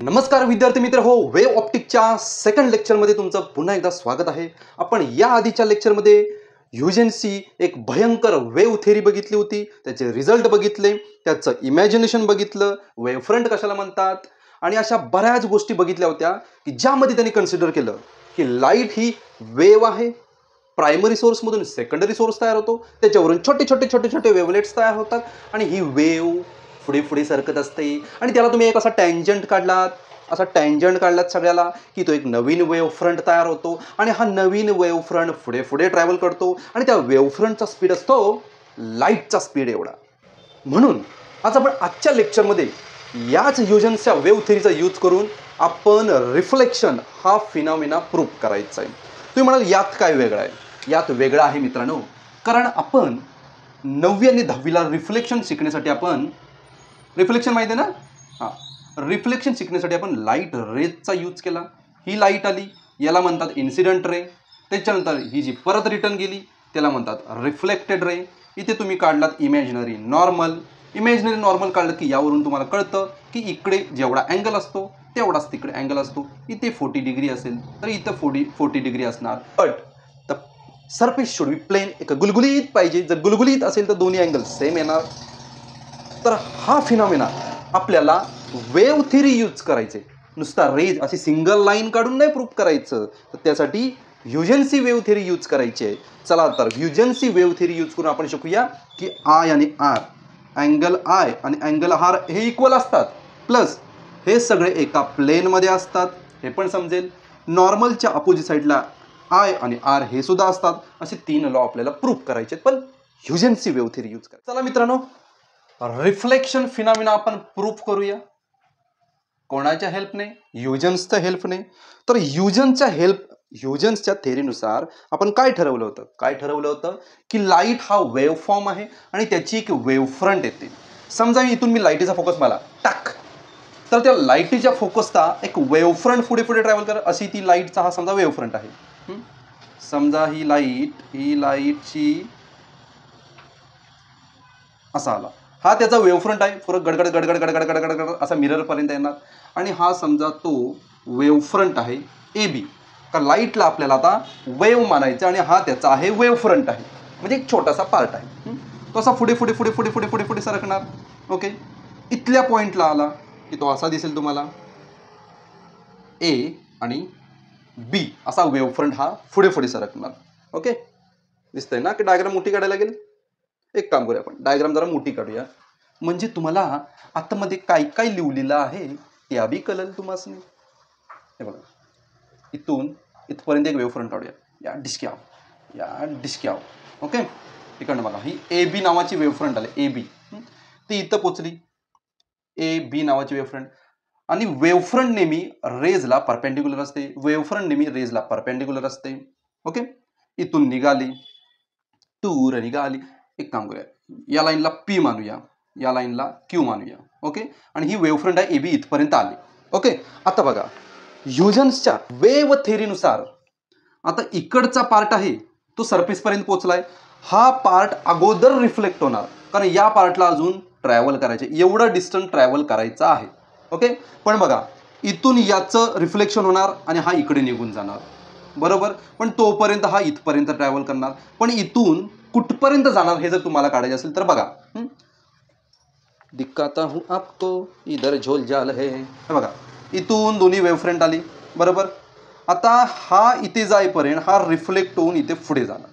नमस्कार विद्यार्थी मित्र हो, वेव ऑप्टिकच्या सेकंड लेक्चरमध्ये तुमचं पुन्हा एकदा स्वागत आहे. आपण या आधीच्या लेक्चरमध्ये ह्युजेन्सची एक भयंकर वेव थेरी बघितली होती, त्याचे रिझल्ट बघितले, त्याचं इमॅजिनेशन बघितलं, वेव फ्रंट कशाला म्हणतात आणि अशा बऱ्याच गोष्टी बघितल्या होत्या की ज्यामध्ये त्यांनी कन्सिडर केलं की लाईट ही वेव आहे. प्रायमरी सोर्समधून सेकंडरी सोर्स तयार होतो, त्याच्यावरून छोटे छोटे छोटे छोटे वेवलेट्स तयार होतात आणि ही वेव पुढे पुढे सरकत असते आणि त्याला तुम्ही एक असा टँजंट काढलात सगळ्याला की तो एक नवीन वेव फ्रंट तयार होतो आणि हा नवीन वेव फ्रंट पुढे पुढे ट्रॅव्हल करतो आणि त्या वेव फ्रंटचा स्पीड असतो लाईटचा स्पीड एवढा. म्हणून आज आपण आजच्या लेक्चरमध्ये याच ह्युजेन्सच्या वेव थेरीचा यूज करून आपण रिफ्लेक्शन हा फिनॉमिना प्रूव्ह करायचा आहे. तुम्ही म्हणाल यात काय वेगळं आहे? यात वेगळं आहे मित्रांनो, कारण आपण 9वी आणि 10वीला रिफ्लेक्शन शिकण्यासाठी आपण रिफ्लेक्शन माहिती आहे ना, रिफ्लेक्शन शिकण्यासाठी आपण लाईट रेजचा यूज केला. ही लाईट आली, याला म्हणतात इन्सिडेंट रे. त्याच्यानंतर ही जी परत रिटर्न गेली त्याला म्हणतात रिफ्लेक्टेड रे. इथे तुम्ही काढलात इमॅजिनरी नॉर्मल काढलं की यावरून तुम्हाला कळतं की इकडे जेवढा अँगल असतो तेवढाच तिकडे अँगल असतो. इथे 40 डिग्री असेल तर इथं 40 डिग्री असणार. But the surface should be plain, एक गुलगुलीत पाहिजे. जर गुलगुलीत असेल तर दोन्ही अँगल सेम येणार. तर हा फिनॉमिना आपल्याला वेव थेरी यूज करायचे, नुसता रेज अशी सिंगल लाईन काढून नाही प्रूव्ह करायचं, तर त्यासाठी ह्युजेन्सी वेव थेरी यूज करायची आहे. चला तर ह्युजेन्सी वेव थेरी यूज करून आपण शिकूया की आय आणि आर, अँगल आय आणि अँगल आर हे इक्वल असतात, प्लस हे सगळे एका प्लेनमध्ये असतात हे पण समजेल. नॉर्मलच्या अपोजिट साईडला आय आणि आर हे सुद्धा असतात. असे 3 लॉ आपल्याला प्रूव्ह करायचे पण ह्युजेन्सी वेव थेरी यूज करायची. चला मित्रांनो, रिफ्लेक्शन फिनॉमिना आपण प्रूव्ह करूया. कोणाच्या हेल्पने? ह्युजेन्सच्या हेल्पने. तर ह्युजेन्सच्या थेरीनुसार आपण काय ठरवलं होतं की लाईट हा वेव फॉर्म आहे आणि त्याची एक वेव फ्रंट येते. समजा इथून मी लाईटीचा फोकस मला टाक, तर त्या लाईटीच्या फोकसचा एक वेव फ्रंट पुढे पुढे ट्रॅव्हल कर. अशी ती लाईटचा हा समजा वेव फ्रंट आहे. समजा ही लाईटची असा आला, हा त्याचा वेव फ्रंट आहे. पुरं गडगड गडगड गडगड गडगड गडगड असा मिररपर्यंत येणार आणि हा समजा तो वेव फ्रंट आहे ए बी. का लाईटला आपल्याला आता वेव मानायचं आणि हा त्याचा आहे वेव फ्रंट आहे, म्हणजे एक छोटासा पार्ट आहे. तो असा पुढे पुढे पुढे पुढे पुढे पुढे पुढे सरकणार. ओके, इथल्या पॉईंटला आला की तो असा दिसेल तुम्हाला ए आणि बी असा वेव फ्रंट हा पुढे पुढे सरकणार. ओके, दिसतंय ना की डायग्राम मोठी काढायला लागेल. एक काम करूया, आपण डायग्राम जरा मोठी काढूया म्हणजे तुम्हाला आतमध्ये काय काय लिहिलेलं आहे ते बी कळेल तुम्हाला. हे बघा, इथून इथपर्यंत एक वेव फ्रंट काढूया. या डिस्क्याव. ओके, इकडनं बघा, ही ए बी नावाची वेव फ्रंट आली. ए बी ती इथं पोचली. ए बी नावाची वेव फ्रंट. आणि वेव फ्रंट नेहमी रेजला परपेंडिक्युलर असते. ओके, इथून निघाली, टूर निघाली. एक काम करूया, या लाईनला पी मानूया, या लाईनला क्यू मानूया. ओके, आणि ही वेव फ्रंट आहे ए बी इथपर्यंत आली. ओके, आता बघा ह्युजेन्सच्या वेव थेरीनुसार आता इकडचा पार्ट आहे तो सरफेसपर्यंत पोहोचलाय. हा पार्ट अगोदर रिफ्लेक्ट होणार, कारण या पार्टला अजून ट्रॅव्हल करायचे, एवढं डिस्टन्स ट्रॅव्हल करायचं आहे. ओके, पण बघा इथून याचं रिफ्लेक्शन होणार आणि हा इकडे निघून जाणार, बरोबर. पण तोपर्यंत हा इथपर्यंत ट्रॅव्हल करणार. पण इथून कुठपर्यंत जाणार हे जर तुम्हाला काढायचे असेल तर बघा, दिक्कता हूं आपको इधर झोल जाल है. बघा, इथून दोन्ही वेव फ्रंट आली, बरोबर. आता हा इथे जाईपर्यंत हा रिफ्लेक्ट होऊन इथे पुढे झाला.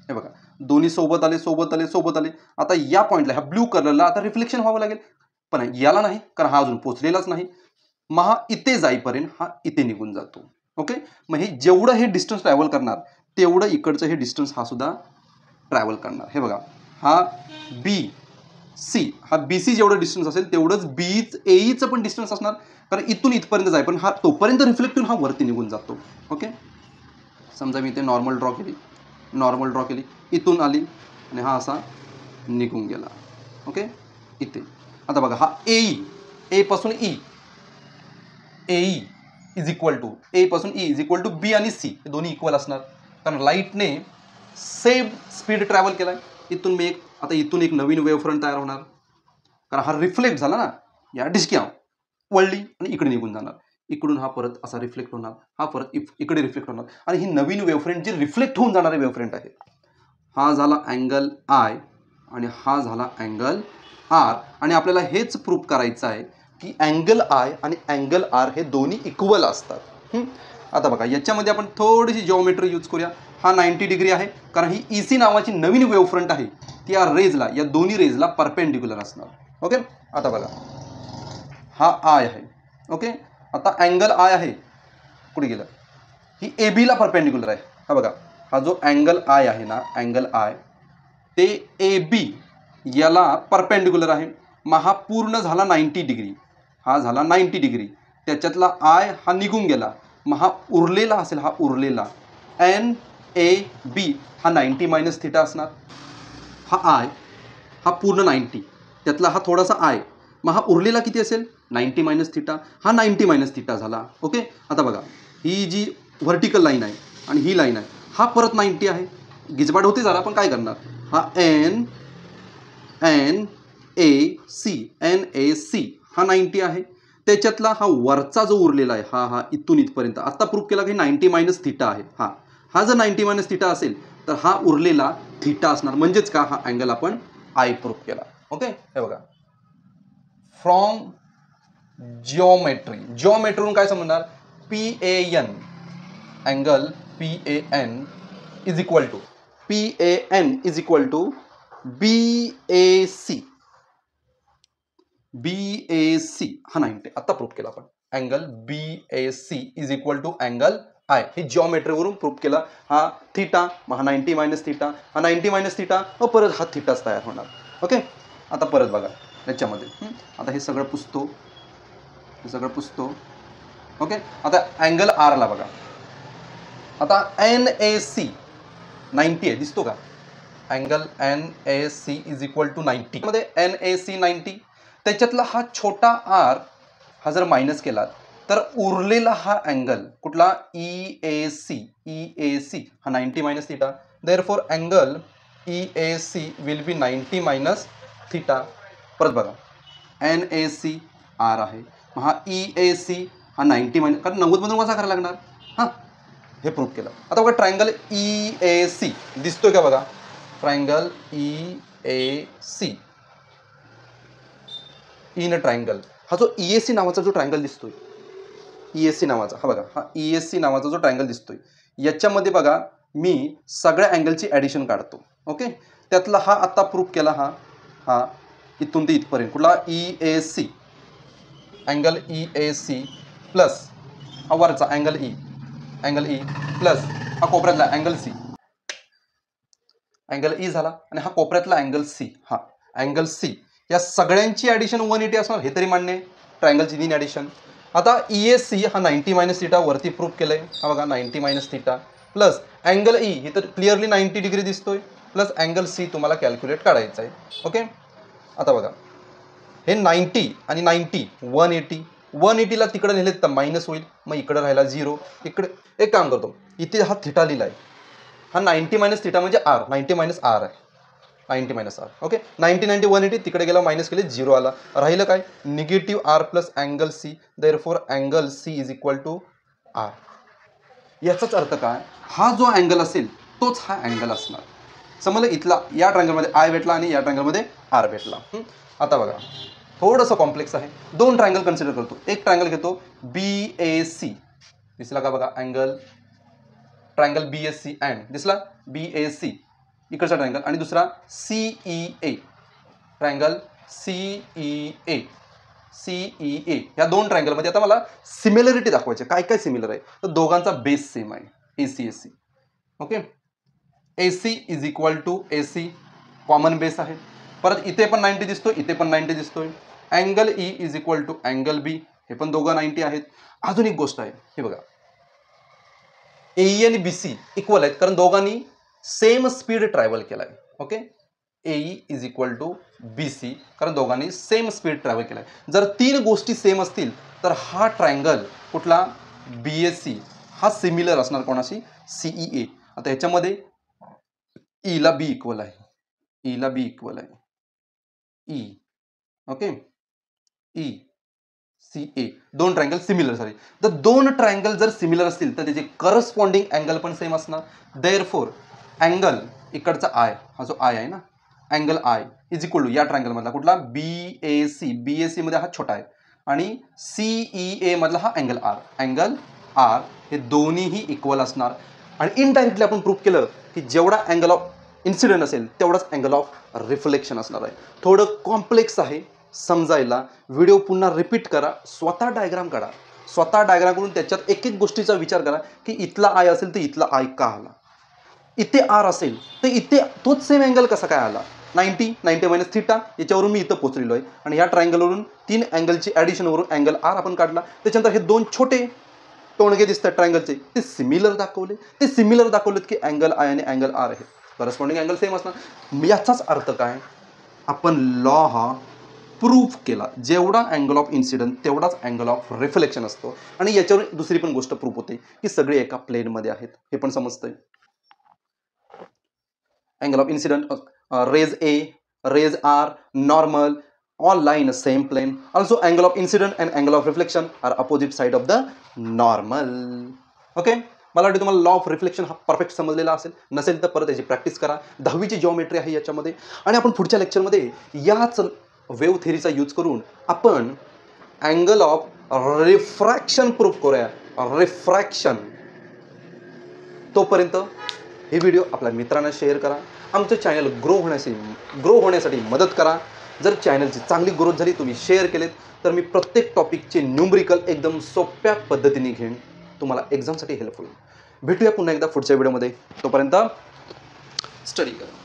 हे बघा, दोन्ही सोबत आले. आता या पॉईंटला, ह्या ब्ल्यू कलरला आता रिफ्लेक्शन व्हावं लागेल, पण याला नाही, कारण हा अजून पोचलेलाच नाही. मग हा इथे जाईपर्यंत हा इथे निघून जातो. ओके, मग हे जेवढं हे डिस्टन्स ट्रॅव्हल करणार तेवढं इकडचं हे डिस्टन्स हा सुद्धा ट्रॅव्हल करणार. हे बघा, हा बी सी, हा बी सी जेवढं डिस्टन्स असेल तेवढंच बी एचं पण डिस्टन्स असणार, कारण इथून इथपर्यंत जाय पण हा तोपर्यंत रिफ्लेक्ट होऊन हा वरती निघून जातो. ओके, समजा मी इथे नॉर्मल ड्रॉ केली, इथून आली आणि हा असा निघून गेला. ओके, इथे आता बघा, हा ए पासून ए इज इक्वल टू बी आणि सी, हे दोन्ही इक्वल असणार, कारण लाईटने सेम स्पीड ट्रॅव्हल केलाय. इथून इथून एक नवीन वेव फ्रंट तयार होणार, कारण हा रिफ्लेक्ट झाला ना या डिस्क्याव. वळली आणि इकडे निघून जाणार. इकडून हा परत असा रिफ्लेक्ट होणार, हा परत इकडे रिफ्लेक्ट होणार आणि ही नवीन वेवफ्रंट जी रिफ्लेक्ट होऊन जाणारी वेवफ्रंट आहे. हा झाला अँगल आय आणि हा झाला अँगल आर आणि आपल्याला हेच प्रूफ करायचं आहे की अँगल आय आणि अँगल आर हे दोन्ही इक्वल असतात. आता बघा याच्यामध्ये आपण थोडीशी जिओमेट्री यूज करूया. हा 90 डिग्री आहे कारण ही ई सी नावाची नवीन वेवफ्रंट आहे ती या रेजला, या दोन्ही रेजला परपेंडिक्युलर असणार. ओके, आता बघा हा आय आहे. ओके, आता अँगल आय आहे कुठे गेलं, ही ए बीला परपेंडिक्युलर आहे. हा बघा हा जो अँगल आय आहे ना, अँगल आय ते ए बी याला परपेंडिक्युलर आहे. मग हा पूर्ण झाला 90 डिग्री, हा झाला 90 डिग्री, त्याच्यातला आय हा निघून गेला. मग हा उरलेला असेल, हा उरलेला एन ए बी हा 90 मायनस थिटा असणार. हा आय हा पूर्ण 90, त्यातला हा थोडासा आय, मग हा उरलेला किती असेल 90 मायनस थिटा, हा 90 मायनस थिटा झाला. ओके, आता बघा ही जी व्हर्टिकल लाईन आहे आणि ही लाईन आहे, हा परत 90 आहे. गिजबाड होते जरा, पण काय करणार, हा एन एन ए सी हा 90 आहे. त्याच्यातला हा वरचा जो उरलेला आहे हा इथून इथपर्यंत आत्ता प्रूफ केला की 90 मायनस थिटा आहे. हा जर 90 मायनस थिटा असेल तर हा उरलेला थिटा असणार, म्हणजेच का हा अँगल आपण आय प्रूफ केला. ओके, हे बघा फ्रॉम जिओमेट्रीवरून काय समजणार, P A N angle P A N is equal to B A C हा 90 आता प्रूफ केला आपण. Angle B A C is equal to angle I, हे जिओमेट्रीवरून प्रूफ केला. हा थिटा, मग हा 90 मायनस थिटा, हा 90 मायनस थिटा, व परत हा थिटाच तयार होणार. ओके, आता परत बघा याच्यामध्ये आता हे सगळं पुसतो. ओके, आता अँगल आरला बघा, आता एन ए सी 90 आहे, दिसतो का, angle N A C is equal to 90 मध्ये एन ए सी 90, त्याच्यातला हा छोटा आर हा जर मायनस केला तर उरलेला हा अँगल कुठला, ई ए सी हा 90 minus theta. Therefore angle E A C will be 90 minus theta. परत बघा एन ए सी आर आहे, हा ई ए सी हा 90 मायनस, कारण 90 मधून वजा करायला लागणार. हां, हे प्रूफ केलं. आता बघा ट्रायंगल ई ए सी दिसतोय का बघा, triangle E A C in triangle, हा जो ई ए सी नावाचा जो ट्रायंगल दिसतोय, ई एस सी नावाचा, हा बघा हा ई एस सी नावाचा जो ट्रायंगल दिसतोय, याच्यामध्ये बघा मी सगळ्या अँगलची ॲडिशन काढतो. ओके, त्यातला हा आत्ता प्रूफ केला, हा इथून ते इथपर्यंत कुठला, E A C angle E A C plus हा वरचा अँगल ई प्लस हा कोपऱ्यातला अँगल ई झाला आणि हा कोपऱ्यातला अँगल सी, हा अँगल सी, या सगळ्यांची ॲडिशन 180 असणार, हे तरी मान्य आहे, ट्रायंगलची 3 ॲडिशन. आता ई एस सी हा 90 मायनस थिटा वरती प्रूफ केलंय, हा बघा 90 minus theta plus angle E, ही तर क्लिअरली 90 डिग्री दिसतोय, प्लस अँगल सी तुम्हाला कॅल्क्युलेट करायचं आहे. ओके, आता बघा हे 90 आणि 90 180ला तिकडे नेले तर मायनस होईल, मग इकडे राहिला 0. इकडे एक काम करतो, इथे हा थिटा लिहिला आहे, हा 90 मायनस थिटा म्हणजे आर, 90 मायनस आर आहे, 90 मायनस आर. ओके, 90 180 तिकडे गेला, मायनस केले 0 आला, राहिलं काय negative R plus angle C. Therefore angle C is equal to R. याचाच अर्थ काय, हा जो अँगल असेल तोच हा अँगल असणार. समजलं, इथला या ट्रायंगलमध्ये आय भेटला आणि या ट्रायंगलमध्ये आर भेटला. आता बघा थोडंसं कॉम्प्लेक्स आहे, 2 ट्रायंगल कन्सिडर करतो. एक ट्रायंगल घेतो बी ए सी, दिसला का बघा angle, triangle B S C and दिसला बी ए सी इकडचा ट्रायंगल, आणि दुसरा C E A triangle C E A, या 2 ट्रायंगलमध्ये आता मला सिमिलरिटी दाखवायची, काय काय सिमिलर आहे, तर दोघांचा बेस सेम आहे, A C. Okay, A C is equal to A C, common base आहे. परत इथे पण 90 दिसतोय, इथे पण 90 दिसतोय. Angle E is equal to angle B, हे पण दोघं 90 आहेत. अजून एक गोष्ट आहे, हे बघा एई आणि बी सी इक्वल आहेत कारण दोघांनी सेम स्पीड ट्रॅव्हल केलाय. Okay, A E is equal to B C कारण दोघांनी सेम स्पीड ट्रॅव्हल केलाय. जर 3 गोष्टी सेम असतील तर हा ट्रायंगल कुठला, बी एस सी, हा सिमिलर असणार कोणाशी, सीई ए. आता ह्याच्यामध्ये ईला बी इक्वल आहे, ई. ओके, ई CA, दोन ट्रायंगल सिमिलर सॉरी. तर दोन ट्रायंगल जर सिमिलर असतील तर त्याचे करस्पॉन्डिंग अँगल पण सेम असणार. देअरफॉर अँगल इकडचा आय, हा जो आय आहे ना, angle I is equal to या ट्रायंगल मधला कुठला BAC मध्ये हा छोटा आहे आणि CEA मधला हा अँगल आर हे दोन्हीही इक्वल असणार. आणि इनडायरेक्टली आपण प्रूव्ह केलं की जेवढा अँगल ऑफ इन्सिडेंट असेल तेवढाच अँगल ऑफ रिफ्लेक्शन असणार आहे. थोडं कॉम्प्लेक्स आहे समजायला. व्हिडिओ पुन्हा रिपीट करा, स्वतः डायग्राम काढा, स्वतः डायग्राम करून त्याच्यात एक एक गोष्टीचा विचार करा की इथला आय असेल तर इथला आय का आला, इथे आर असेल तर इथे तोच सेम अँगल कसा काय आला. 90 मायनस थिटा याच्यावरून मी इथं पोचलेलो आहे आणि या ट्रायंगलवरून 3 अँगलची ॲडिशनवरून अँगल आर आपण काढला. त्याच्यानंतर हे दोन छोटे टोणगे दिसतात ट्रायंगलचे, ते सिमिलर दाखवलेत की अँगल आय आणि अँगल आर आहे करस्पॉन्डिंग अँगल सेम असणार. याचाच अर्थ काय, आपण लॉ हा प्रूव्ह केला. जेवढा अँगल ऑफ इन्सिडंट तेवढाच अँगल ऑफ रिफ्लेक्शन असतो. आणि याच्यावर दुसरी पण गोष्ट प्रूव्ह होते की सगळे एका प्लेनमध्ये आहेत, हे पण समजतंय. angle of incident, rays A, rays R, normal, all lie in the same plane. Also angle of incident and angle of reflection are opposite side of the normal. Okay, मला वाटतं तुम्हाला लॉ ऑफ रिफ्लेक्शन हा perfect समजलेला असेल. नसेल तर परत याची प्रॅक्टिस करा. 10वीची जिओमेट्री आहे याच्यामध्ये. आणि आपण पुढच्या लेक्चरमध्ये याच वेव्ह थेरीचा यूज करून आपण अँगल ऑफ रिफ्रॅक्शन प्रूव्ह करूया. रिफ्रॅक्शन. तोपर्यंत हे व्हिडिओ आपल्या मित्रांना शेअर करा. आमचं चॅनल ग्रो होण्यासाठी मदत करा. जर चॅनलची चांगली ग्रोथ झाली, तुम्ही शेअर केलेत, तर मी प्रत्येक टॉपिकचे न्यूमरिकल एकदम सोप्या पद्धतीने घेईन, तुम्हाला एक्झामसाठी हेल्पफुल. भेटूया पुन्हा एकदा पुढच्या व्हिडिओमध्ये. तोपर्यंत स्टडी करा.